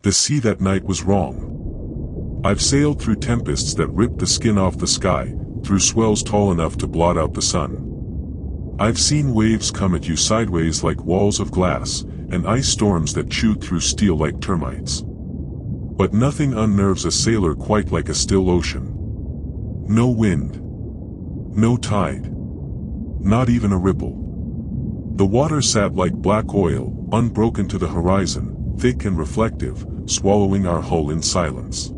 The sea that night was wrong. I've sailed through tempests that ripped the skin off the sky, through swells tall enough to blot out the sun. I've seen waves come at you sideways like walls of glass, and ice storms that chewed through steel like termites. But nothing unnerves a sailor quite like a still ocean. No wind. No tide. Not even a ripple. The water sat like black oil, unbroken to the horizon, thick and reflective, swallowing our hull in silence.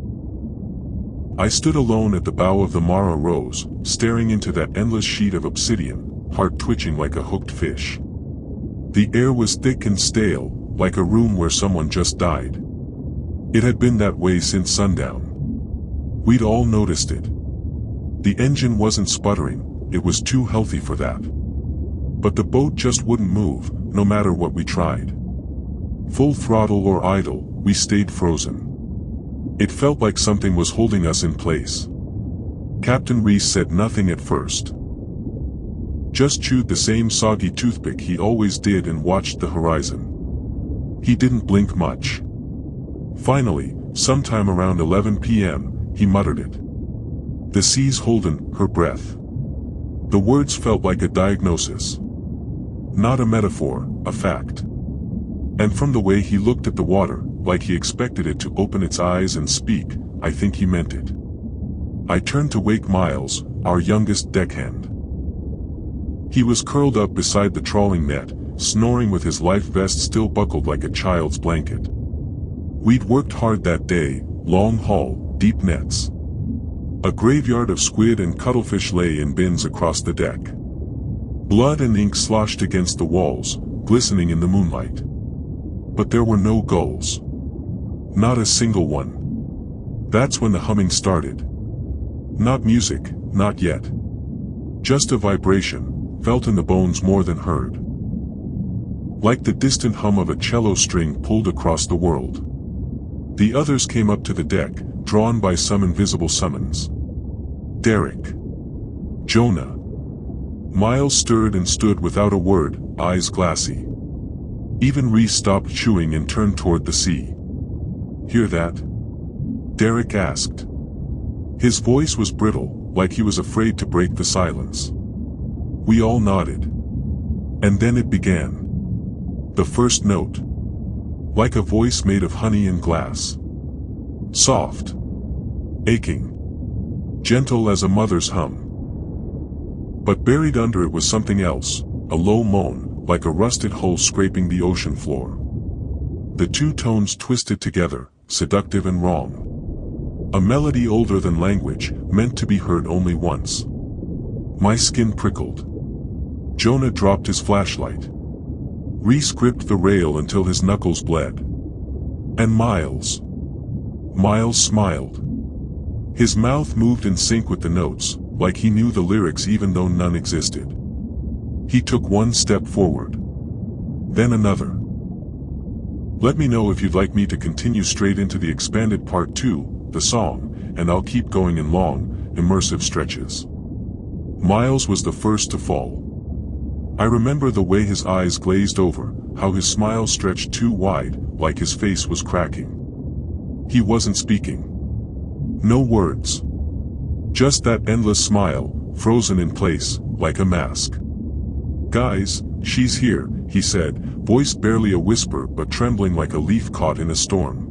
I stood alone at the bow of the Mara Rose, staring into that endless sheet of obsidian, heart twitching like a hooked fish. The air was thick and stale, like a room where someone just died. It had been that way since sundown. We'd all noticed it. The engine wasn't sputtering, it was too healthy for that. But the boat just wouldn't move, no matter what we tried. Full throttle or idle, we stayed frozen. It felt like something was holding us in place. Captain Reese said nothing at first. Just chewed the same soggy toothpick he always did and watched the horizon. He didn't blink much. Finally, sometime around 11 p.m., he muttered it. "The sea's holdin' her breath." The words felt like a diagnosis. Not a metaphor, a fact. And from the way he looked at the water, like he expected it to open its eyes and speak, I think he meant it. I turned to wake Miles, our youngest deckhand. He was curled up beside the trawling net, snoring with his life vest still buckled like a child's blanket. We'd worked hard that day, long haul, deep nets. A graveyard of squid and cuttlefish lay in bins across the deck. Blood and ink sloshed against the walls, glistening in the moonlight. But there were no gulls. Not a single one. That's when the humming started. Not music, not yet. Just a vibration, felt in the bones more than heard. Like the distant hum of a cello string pulled across the world. The others came up to the deck, drawn by some invisible summons. Derek. Jonah. Miles stirred and stood without a word, eyes glassy. Even Reese stopped chewing and turned toward the sea. "Hear that?" Derek asked. His voice was brittle, like he was afraid to break the silence. We all nodded. And then it began. The first note. Like a voice made of honey and glass. Soft. Aching. Gentle as a mother's hum. But buried under it was something else, a low moan, like a rusted hull scraping the ocean floor. The two tones twisted together, seductive and wrong. A melody older than language, meant to be heard only once. My skin prickled. Jonah dropped his flashlight. Reese gripped the rail until his knuckles bled. And Miles. Miles smiled. His mouth moved in sync with the notes, like he knew the lyrics even though none existed. He took one step forward. Then another. "Let me know if you'd like me to continue straight into the expanded part 2, the song, and I'll keep going in long, immersive stretches." Miles was the first to fall. I remember the way his eyes glazed over, how his smile stretched too wide, like his face was cracking. He wasn't speaking. No words. Just that endless smile, frozen in place, like a mask. "Guys, she's here," he said, voice barely a whisper but trembling like a leaf caught in a storm.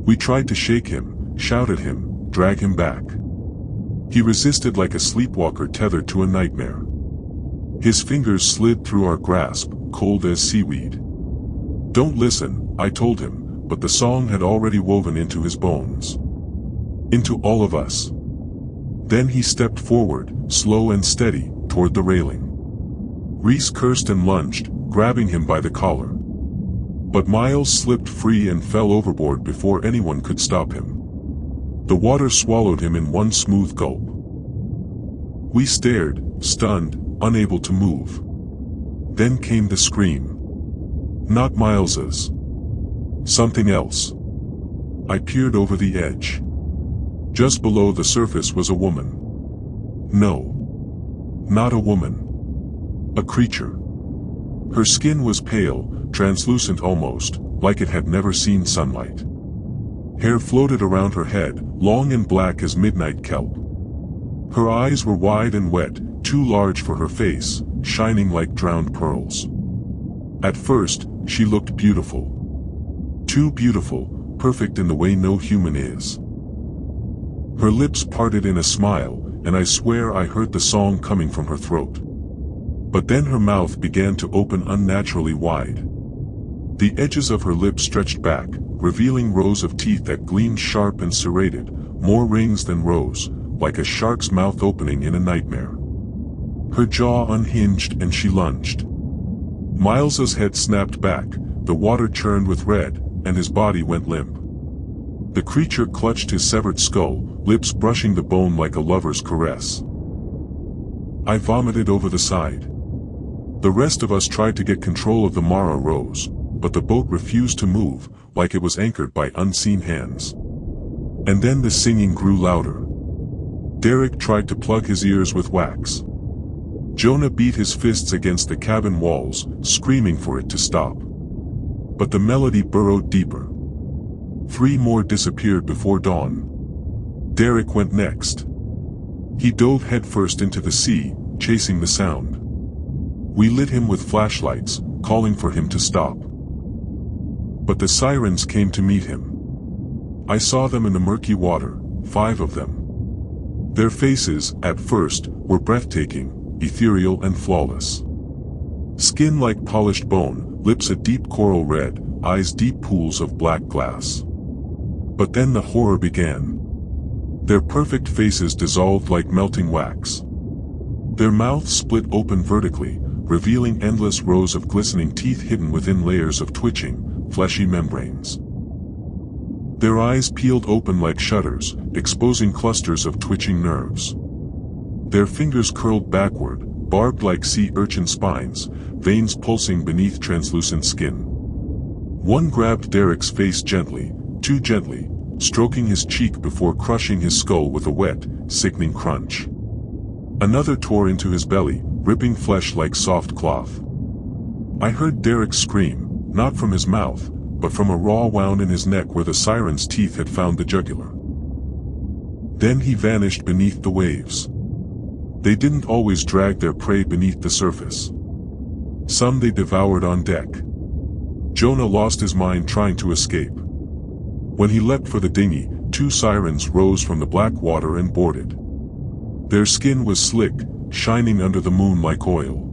We tried to shake him, shout at him, drag him back. He resisted like a sleepwalker tethered to a nightmare. His fingers slid through our grasp, cold as seaweed. "Don't listen," I told him, but the song had already woven into his bones. Into all of us. Then he stepped forward, slow and steady, toward the railing. Reese cursed and lunged, grabbing him by the collar. But Miles slipped free and fell overboard before anyone could stop him. The water swallowed him in one smooth gulp. We stared, stunned, unable to move. Then came the scream. Not Miles's. Something else. I peered over the edge. Just below the surface was a woman. No. Not a woman. A creature. Her skin was pale, translucent almost, like it had never seen sunlight. Hair floated around her head, long and black as midnight kelp. Her eyes were wide and wet, too large for her face, shining like drowned pearls. At first, she looked beautiful. Too beautiful, perfect in the way no human is. Her lips parted in a smile, and I swear I heard the song coming from her throat. But then her mouth began to open unnaturally wide. The edges of her lips stretched back, revealing rows of teeth that gleamed sharp and serrated, more rings than rows, like a shark's mouth opening in a nightmare. Her jaw unhinged and she lunged. Miles's head snapped back, the water churned with red, and his body went limp. The creature clutched his severed skull, lips brushing the bone like a lover's caress. I vomited over the side. The rest of us tried to get control of the Mara Rose, but the boat refused to move, like it was anchored by unseen hands. And then the singing grew louder. Derek tried to plug his ears with wax. Jonah beat his fists against the cabin walls, screaming for it to stop. But the melody burrowed deeper. 3 more disappeared before dawn. Derek went next. He dove headfirst into the sea, chasing the sound. We lit him with flashlights, calling for him to stop. But the sirens came to meet him. I saw them in the murky water, 5 of them. Their faces, at first, were breathtaking, ethereal and flawless. Skin like polished bone, lips a deep coral red, eyes deep pools of black glass. But then the horror began. Their perfect faces dissolved like melting wax. Their mouths split open vertically, revealing endless rows of glistening teeth hidden within layers of twitching, fleshy membranes. Their eyes peeled open like shutters, exposing clusters of twitching nerves. Their fingers curled backward, barbed like sea urchin spines, veins pulsing beneath translucent skin. One grabbed Derek's face gently, too gently, stroking his cheek before crushing his skull with a wet, sickening crunch. Another tore into his belly, ripping flesh like soft cloth. I heard Derek scream, not from his mouth, but from a raw wound in his neck where the siren's teeth had found the jugular. Then he vanished beneath the waves. They didn't always drag their prey beneath the surface. Some they devoured on deck. Jonah lost his mind trying to escape. When he leapt for the dinghy, 2 sirens rose from the black water and boarded. Their skin was slick, shining under the moon like oil.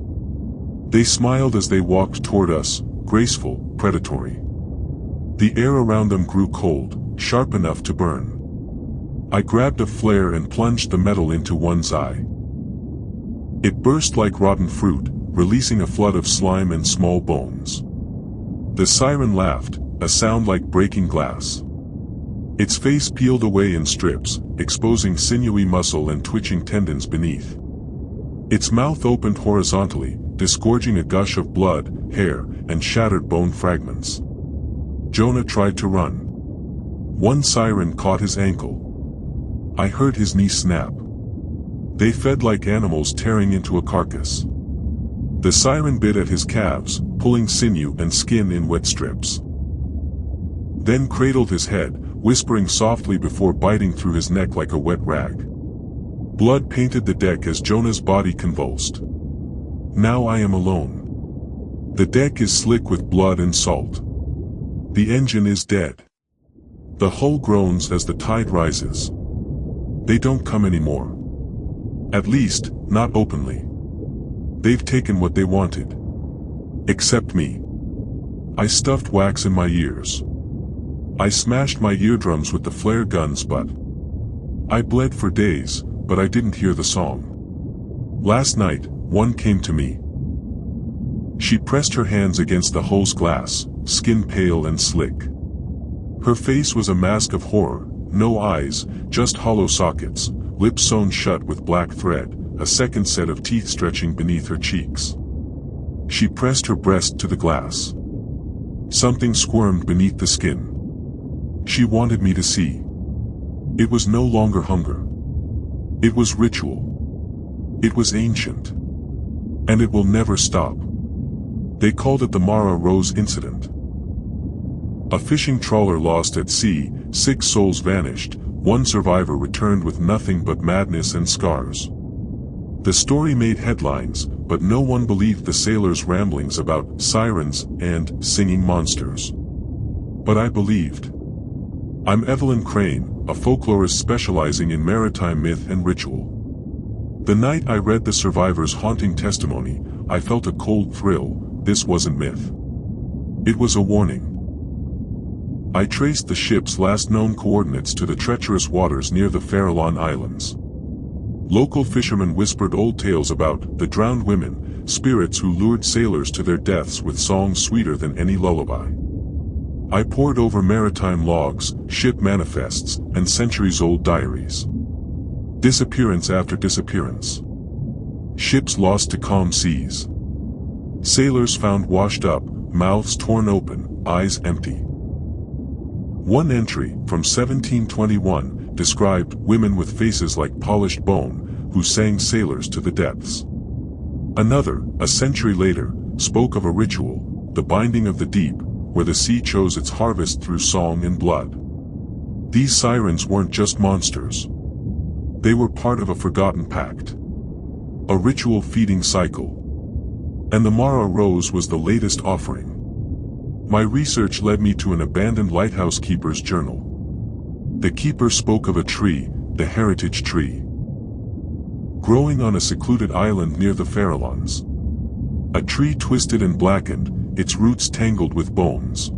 They smiled as they walked toward us, graceful, predatory. The air around them grew cold, sharp enough to burn. I grabbed a flare and plunged the metal into one's eye. It burst like rotten fruit, releasing a flood of slime and small bones. The siren laughed, a sound like breaking glass. Its face peeled away in strips, exposing sinewy muscle and twitching tendons beneath. Its mouth opened horizontally, disgorging a gush of blood, hair, and shattered bone fragments. Jonah tried to run. One siren caught his ankle. I heard his knee snap. They fed like animals tearing into a carcass. The siren bit at his calves, pulling sinew and skin in wet strips. Then cradled his head, whispering softly before biting through his neck like a wet rag. Blood painted the deck as Jonah's body convulsed. Now I am alone. The deck is slick with blood and salt. The engine is dead. The hull groans as the tide rises. They don't come anymore. At least, not openly. They've taken what they wanted. Except me. I stuffed wax in my ears. I smashed my eardrums with the flare gun's butt. I bled for days, but I didn't hear the song. Last night, one came to me. She pressed her hands against the hull's glass, skin pale and slick. Her face was a mask of horror, no eyes, just hollow sockets, lips sewn shut with black thread, a second set of teeth stretching beneath her cheeks. She pressed her breast to the glass. Something squirmed beneath the skin. She wanted me to see. It was no longer hunger. It was ritual. It was ancient. And it will never stop. They called it the Mara Rose Incident. A fishing trawler lost at sea, 6 souls vanished, 1 survivor returned with nothing but madness and scars. The story made headlines, but no one believed the sailors' ramblings about sirens and singing monsters. But I believed. I'm Evelyn Crane, a folklorist specializing in maritime myth and ritual. The night I read the survivors' haunting testimony, I felt a cold thrill. This wasn't myth. It was a warning. I traced the ship's last known coordinates to the treacherous waters near the Farallon Islands. Local fishermen whispered old tales about the drowned women, spirits who lured sailors to their deaths with songs sweeter than any lullaby. I pored over maritime logs, ship manifests, and centuries-old diaries. Disappearance after disappearance. Ships lost to calm seas. Sailors found washed up, mouths torn open, eyes empty. One entry, from 1721, described women with faces like polished bone, who sang sailors to the depths. Another, a century later, spoke of a ritual, the binding of the deep, where the sea chose its harvest through song and blood. These sirens weren't just monsters. They were part of a forgotten pact. A ritual feeding cycle. And the Mara Rose was the latest offering. My research led me to an abandoned lighthouse keeper's journal. The keeper spoke of a tree, the heritage tree, growing on a secluded island near the Farallons. A tree twisted and blackened, its roots tangled with bones.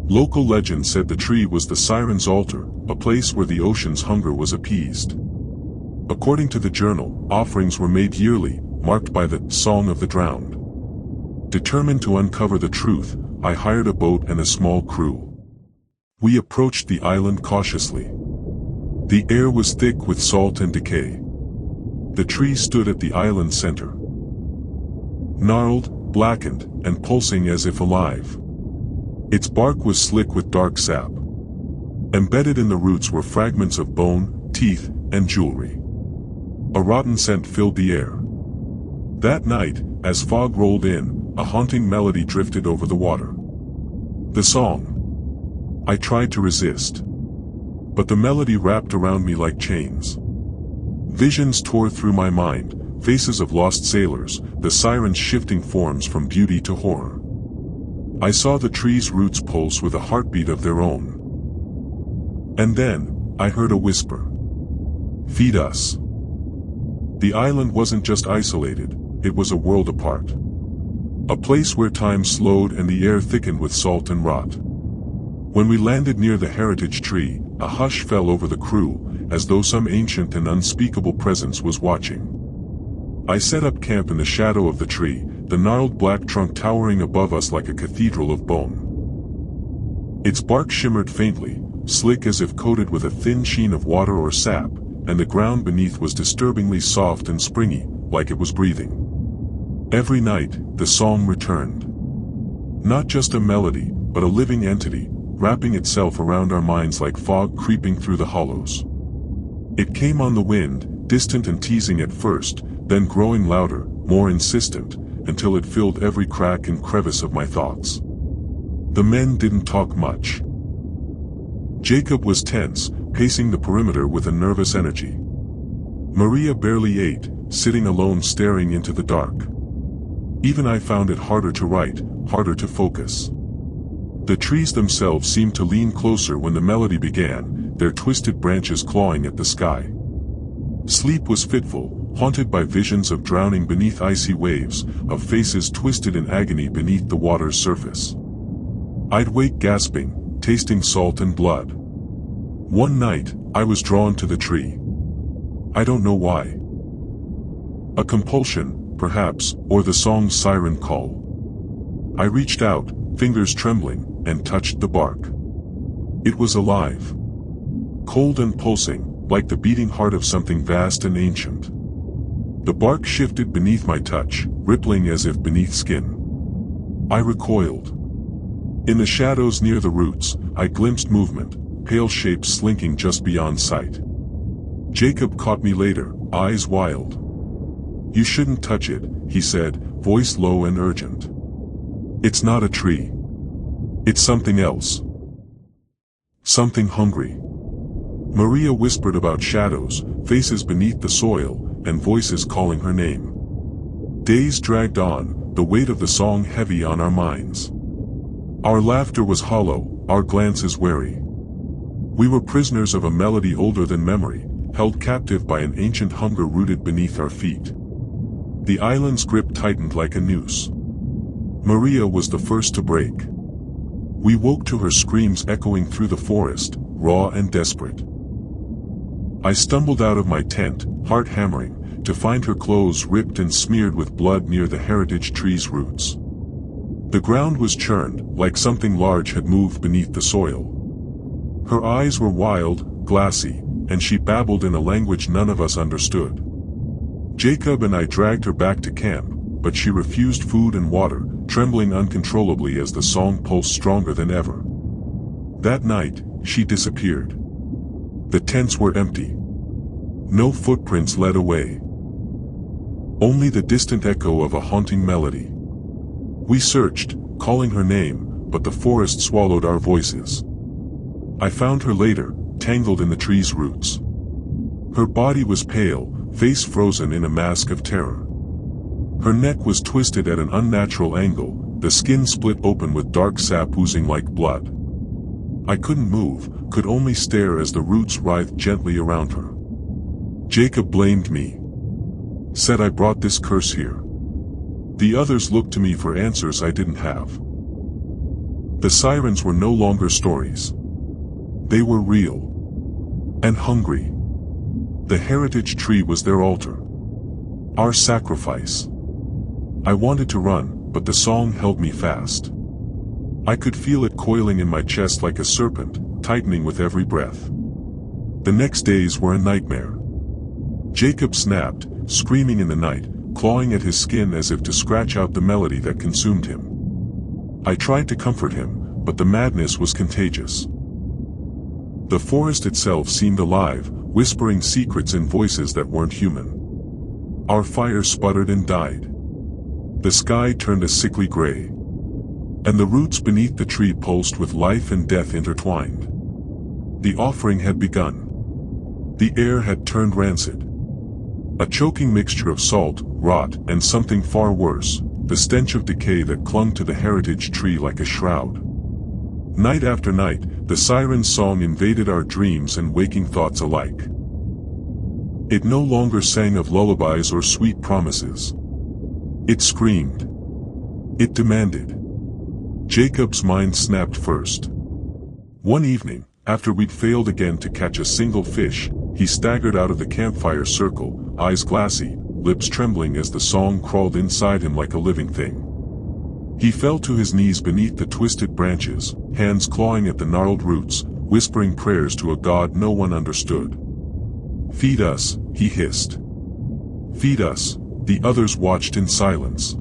Local legend said the tree was the Siren's altar, a place where the ocean's hunger was appeased. According to the journal, offerings were made yearly, marked by the Song of the Drowned. Determined to uncover the truth, I hired a boat and a small crew. We approached the island cautiously. The air was thick with salt and decay. The tree stood at the island center, gnarled, blackened, and pulsing as if alive. Its bark was slick with dark sap. Embedded in the roots were fragments of bone, teeth, and jewelry. A rotten scent filled the air. That night, as fog rolled in, a haunting melody drifted over the water. The song. I tried to resist, but the melody wrapped around me like chains. Visions tore through my mind, faces of lost sailors, the sirens' shifting forms from beauty to horror. I saw the tree's roots pulse with a heartbeat of their own. And then, I heard a whisper. Feed us. The island wasn't just isolated, it was a world apart. A place where time slowed and the air thickened with salt and rot. When we landed near the heritage tree, a hush fell over the crew, as though some ancient and unspeakable presence was watching. I set up camp in the shadow of the tree, the gnarled black trunk towering above us like a cathedral of bone. Its bark shimmered faintly, slick as if coated with a thin sheen of water or sap, and the ground beneath was disturbingly soft and springy, like it was breathing. Every night, the song returned. Not just a melody, but a living entity, wrapping itself around our minds like fog creeping through the hollows. It came on the wind, distant and teasing at first, then growing louder, more insistent, until it filled every crack and crevice of my thoughts. The men didn't talk much. Jacob was tense, pacing the perimeter with a nervous energy. Maria barely ate, sitting alone staring into the dark. Even I found it harder to write, harder to focus. The trees themselves seemed to lean closer when the melody began, their twisted branches clawing at the sky. Sleep was fitful, haunted by visions of drowning beneath icy waves, of faces twisted in agony beneath the water's surface. I'd wake gasping, tasting salt and blood. One night, I was drawn to the tree. I don't know why. A compulsion, perhaps, or the song's siren call. I reached out, fingers trembling, and touched the bark. It was alive. Cold and pulsing, like the beating heart of something vast and ancient. The bark shifted beneath my touch, rippling as if beneath skin. I recoiled. In the shadows near the roots, I glimpsed movement, pale shapes slinking just beyond sight. Jacob caught me later, eyes wild. "You shouldn't touch it," he said, voice low and urgent. "It's not a tree. It's something else. Something hungry. Maria whispered about shadows, faces beneath the soil, and voices calling her name. Days dragged on, the weight of the song heavy on our minds. Our laughter was hollow, our glances wary. We were prisoners of a melody older than memory, held captive by an ancient hunger rooted beneath our feet. The island's grip tightened like a noose. Maria was the first to break. We woke to her screams echoing through the forest, raw and desperate. I stumbled out of my tent, heart hammering, to find her clothes ripped and smeared with blood near the heritage tree's roots. The ground was churned, like something large had moved beneath the soil. Her eyes were wild, glassy, and she babbled in a language none of us understood. Jacob and I dragged her back to camp, but she refused food and water, trembling uncontrollably as the song pulsed stronger than ever. That night, she disappeared. The tents were empty. No footprints led away. Only the distant echo of a haunting melody. We searched, calling her name, but the forest swallowed our voices. I found her later, tangled in the tree's roots. Her body was pale, face frozen in a mask of terror. Her neck was twisted at an unnatural angle, the skin split open with dark sap oozing like blood. I couldn't move, could only stare as the roots writhed gently around her. Jacob blamed me. Said I brought this curse here. The others looked to me for answers I didn't have. The sirens were no longer stories. They were real. And hungry. The heritage tree was their altar. Our sacrifice. I wanted to run, but the song held me fast. I could feel it coiling in my chest like a serpent, tightening with every breath. The next days were a nightmare. Jacob snapped, screaming in the night, clawing at his skin as if to scratch out the melody that consumed him. I tried to comfort him, but the madness was contagious. The forest itself seemed alive, whispering secrets in voices that weren't human. Our fire sputtered and died. The sky turned a sickly gray. And the roots beneath the tree pulsed with life and death intertwined. The offering had begun. The air had turned rancid. A choking mixture of salt, rot, and something far worse, the stench of decay that clung to the heritage tree like a shroud. Night after night, the siren's song invaded our dreams and waking thoughts alike. It no longer sang of lullabies or sweet promises. It screamed. It demanded. Jacob's mind snapped first. One evening, after we'd failed again to catch a single fish, he staggered out of the campfire circle, eyes glassy, lips trembling as the song crawled inside him like a living thing. He fell to his knees beneath the twisted branches, hands clawing at the gnarled roots, whispering prayers to a god no one understood. "Feed us," he hissed. "Feed us," the others watched in silence.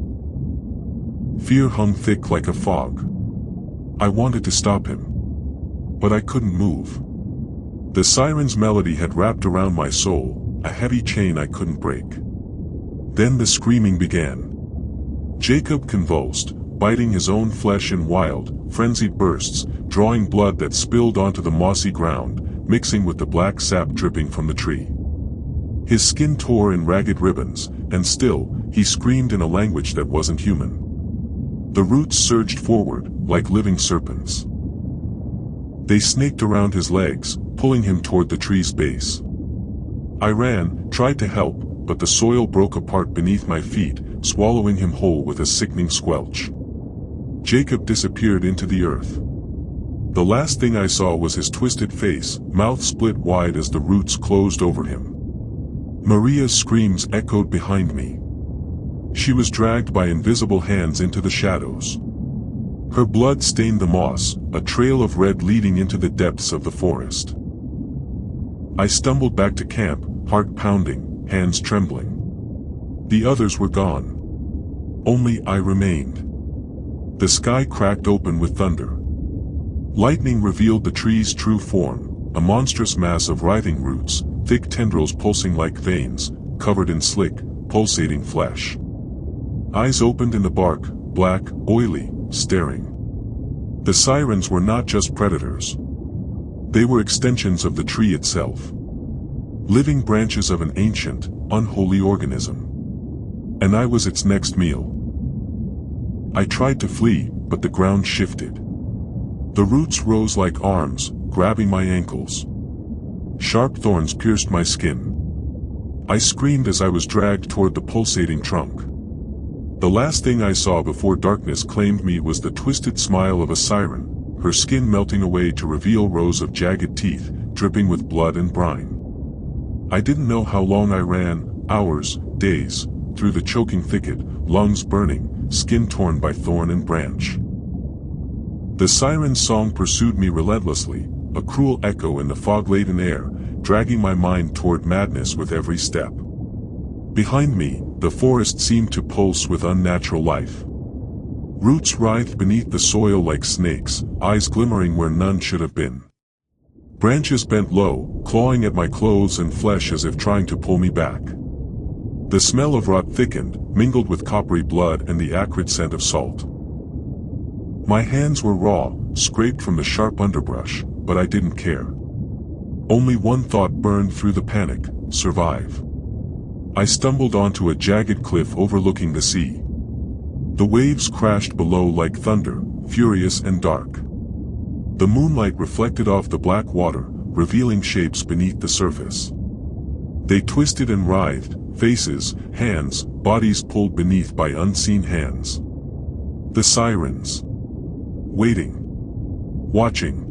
Fear hung thick like a fog. I wanted to stop him. But I couldn't move. The siren's melody had wrapped around my soul, a heavy chain I couldn't break. Then the screaming began. Jacob convulsed, biting his own flesh in wild, frenzied bursts, drawing blood that spilled onto the mossy ground, mixing with the black sap dripping from the tree. His skin tore in ragged ribbons, and still, he screamed in a language that wasn't human. The roots surged forward, like living serpents. They snaked around his legs, pulling him toward the tree's base. I ran, tried to help, but the soil broke apart beneath my feet, swallowing him whole with a sickening squelch. Jacob disappeared into the earth. The last thing I saw was his twisted face, mouth split wide as the roots closed over him. Maria's screams echoed behind me. She was dragged by invisible hands into the shadows. Her blood stained the moss, a trail of red leading into the depths of the forest. I stumbled back to camp, heart pounding, hands trembling. The others were gone. Only I remained. The sky cracked open with thunder. Lightning revealed the tree's true form, a monstrous mass of writhing roots, thick tendrils pulsing like veins, covered in slick, pulsating flesh. Eyes opened in the bark, black, oily, staring. The sirens were not just predators. They were extensions of the tree itself. Living branches of an ancient, unholy organism. And I was its next meal. I tried to flee, but the ground shifted. The roots rose like arms, grabbing my ankles. Sharp thorns pierced my skin. I screamed as I was dragged toward the pulsating trunk. The last thing I saw before darkness claimed me was the twisted smile of a siren, her skin melting away to reveal rows of jagged teeth, dripping with blood and brine. I didn't know how long I ran, hours, days, through the choking thicket, lungs burning, skin torn by thorn and branch. The siren's song pursued me relentlessly, a cruel echo in the fog-laden air, dragging my mind toward madness with every step. Behind me, the forest seemed to pulse with unnatural life. Roots writhed beneath the soil like snakes, eyes glimmering where none should have been. Branches bent low, clawing at my clothes and flesh as if trying to pull me back. The smell of rot thickened, mingled with coppery blood and the acrid scent of salt. My hands were raw, scraped from the sharp underbrush, but I didn't care. Only one thought burned through the panic: survive. I stumbled onto a jagged cliff overlooking the sea. The waves crashed below like thunder, furious and dark. The moonlight reflected off the black water, revealing shapes beneath the surface. They twisted and writhed, faces, hands, bodies pulled beneath by unseen hands. The sirens. Waiting. Watching.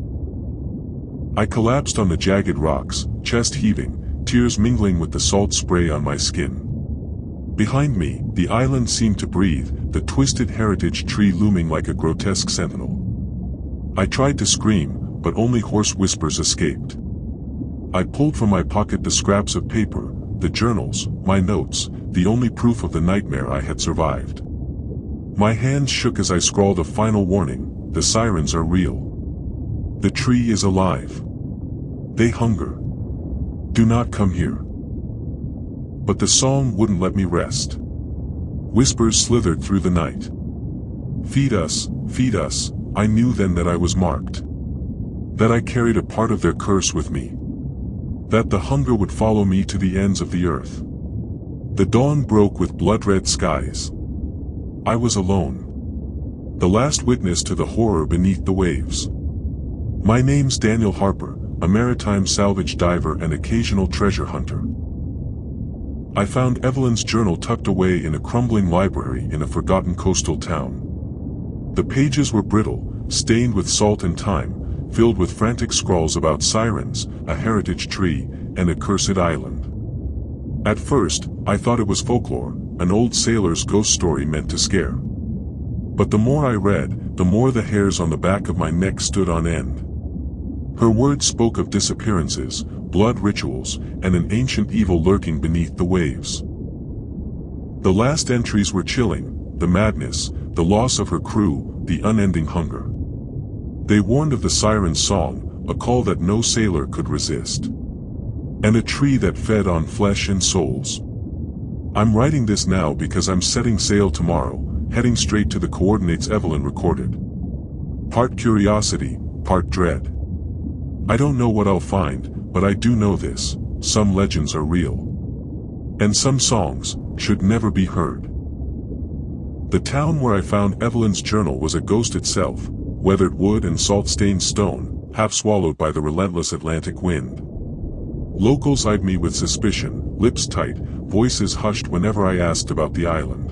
I collapsed on the jagged rocks, chest heaving, tears mingling with the salt spray on my skin. Behind me, the island seemed to breathe, the twisted heritage tree looming like a grotesque sentinel. I tried to scream, but only hoarse whispers escaped. I pulled from my pocket the scraps of paper, the journals, my notes, the only proof of the nightmare I had survived. My hands shook as I scrawled a final warning: the sirens are real. The tree is alive. They hunger. Do not come here. But the song wouldn't let me rest. Whispers slithered through the night. Feed us, feed us. I knew then that I was marked. That I carried a part of their curse with me. That the hunger would follow me to the ends of the earth. The dawn broke with blood-red skies. I was alone. The last witness to the horror beneath the waves. My name's Daniel Harper, a maritime salvage diver and occasional treasure hunter. I found Evelyn's journal tucked away in a crumbling library in a forgotten coastal town. The pages were brittle, stained with salt and time, filled with frantic scrawls about sirens, a heritage tree, and a cursed island. At first, I thought it was folklore, an old sailor's ghost story meant to scare. But the more I read, the more the hairs on the back of my neck stood on end. Her words spoke of disappearances, blood rituals, and an ancient evil lurking beneath the waves. The last entries were chilling: the madness, the loss of her crew, the unending hunger. They warned of the siren's song, a call that no sailor could resist. And a tree that fed on flesh and souls. I'm writing this now because I'm setting sail tomorrow, heading straight to the coordinates Evelyn recorded. Part curiosity, part dread. I don't know what I'll find, but I do know this: some legends are real. And some songs should never be heard. The town where I found Evelyn's journal was a ghost itself, weathered wood and salt-stained stone, half swallowed by the relentless Atlantic wind. Locals eyed me with suspicion, lips tight, voices hushed whenever I asked about the island.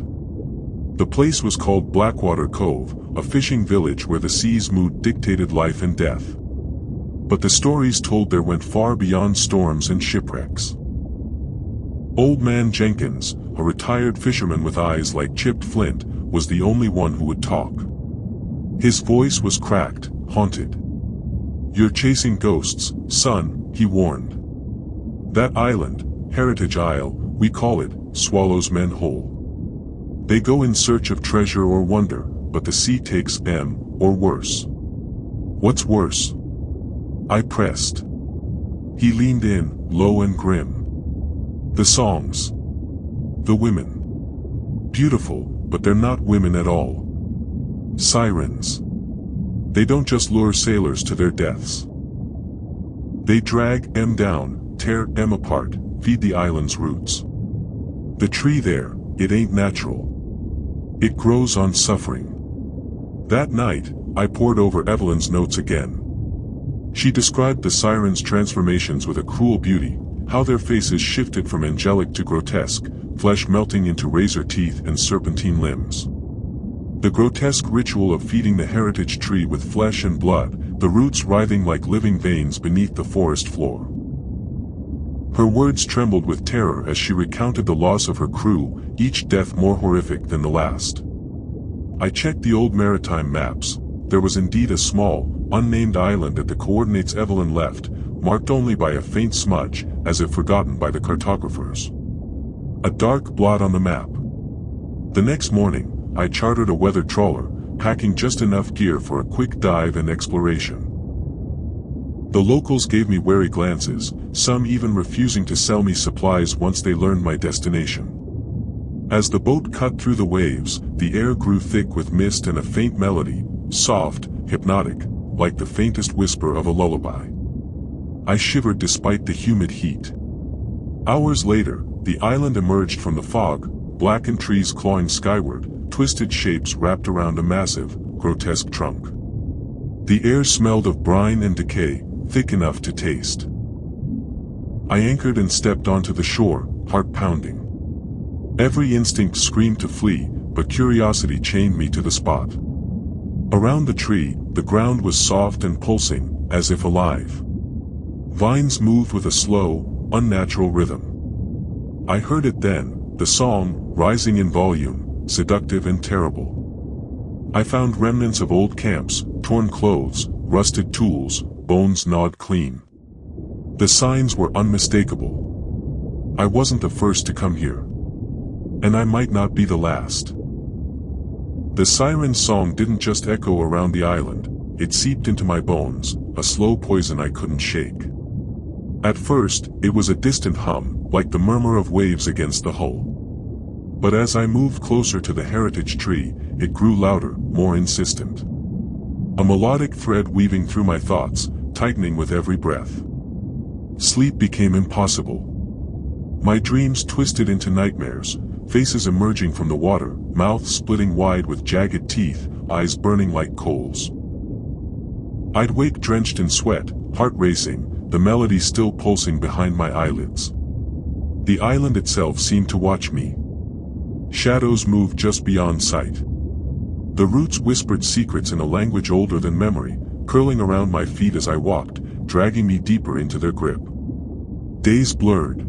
The place was called Blackwater Cove, a fishing village where the sea's mood dictated life and death. But the stories told there went far beyond storms and shipwrecks. Old Man Jenkins, a retired fisherman with eyes like chipped flint, was the only one who would talk. His voice was cracked, haunted. "You're chasing ghosts, son," he warned. "That island, Heritage Isle, we call it, swallows men whole. They go in search of treasure or wonder, but the sea takes them, or worse." "What's worse?" I pressed. He leaned in, low and grim. "The songs. The women. Beautiful, but they're not women at all. Sirens. They don't just lure sailors to their deaths. They drag them down, tear them apart, feed the island's roots. The tree there, it ain't natural. It grows on suffering. That night, I pored over Evelyn's notes again. She described the sirens' transformations with a cruel beauty, how their faces shifted from angelic to grotesque, flesh melting into razor teeth and serpentine limbs. The grotesque ritual of feeding the heritage tree with flesh and blood, the roots writhing like living veins beneath the forest floor. Her words trembled with terror as she recounted the loss of her crew, each death more horrific than the last. I checked the old maritime maps. There was indeed a small, unnamed island at the coordinates Evelyn left, marked only by a faint smudge, as if forgotten by the cartographers. A dark blot on the map. The next morning, I chartered a weather trawler, packing just enough gear for a quick dive and exploration. The locals gave me wary glances, some even refusing to sell me supplies once they learned my destination. As the boat cut through the waves, the air grew thick with mist and a faint melody, soft, hypnotic, like the faintest whisper of a lullaby. I shivered despite the humid heat. Hours later, the island emerged from the fog, blackened trees clawing skyward, twisted shapes wrapped around a massive, grotesque trunk. The air smelled of brine and decay, thick enough to taste. I anchored and stepped onto the shore, heart pounding. Every instinct screamed to flee, but curiosity chained me to the spot. Around the tree, the ground was soft and pulsing, as if alive. Vines moved with a slow, unnatural rhythm. I heard it then, the song, rising in volume, seductive and terrible. I found remnants of old camps, torn clothes, rusted tools, bones gnawed clean. The signs were unmistakable. I wasn't the first to come here. And I might not be the last. The siren song didn't just echo around the island, it seeped into my bones, a slow poison I couldn't shake. At first, it was a distant hum, like the murmur of waves against the hull. But as I moved closer to the heritage tree, it grew louder, more insistent. A melodic thread weaving through my thoughts, tightening with every breath. Sleep became impossible. My dreams twisted into nightmares, faces emerging from the water, mouths splitting wide with jagged teeth, eyes burning like coals. I'd wake drenched in sweat, heart racing, the melody still pulsing behind my eyelids. The island itself seemed to watch me. Shadows moved just beyond sight. The roots whispered secrets in a language older than memory, curling around my feet as I walked, dragging me deeper into their grip. Days blurred.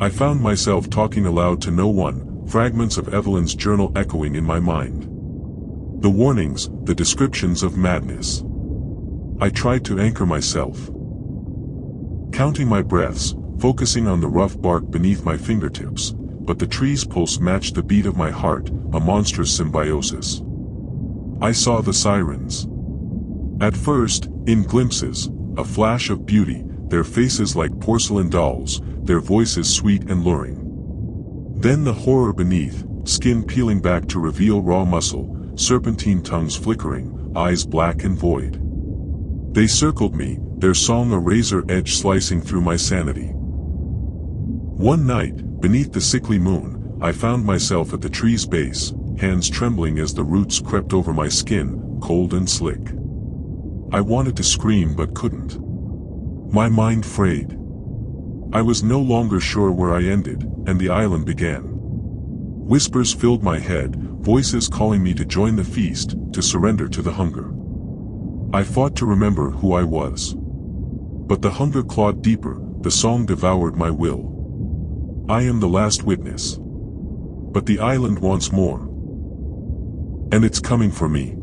I found myself talking aloud to no one, fragments of Evelyn's journal echoing in my mind. The warnings, the descriptions of madness. I tried to anchor myself. Counting my breaths, focusing on the rough bark beneath my fingertips, but the tree's pulse matched the beat of my heart, a monstrous symbiosis. I saw the sirens. At first, in glimpses, a flash of beauty, their faces like porcelain dolls, their voices sweet and luring. Then the horror beneath, skin peeling back to reveal raw muscle, serpentine tongues flickering, eyes black and void. They circled me, their song a razor edge slicing through my sanity. One night, beneath the sickly moon, I found myself at the tree's base, hands trembling as the roots crept over my skin, cold and slick. I wanted to scream but couldn't. My mind frayed. I was no longer sure where I ended, and the island began. Whispers filled my head, voices calling me to join the feast, to surrender to the hunger. I fought to remember who I was. But the hunger clawed deeper, the song devoured my will. I am the last witness. But the island wants more. And it's coming for me.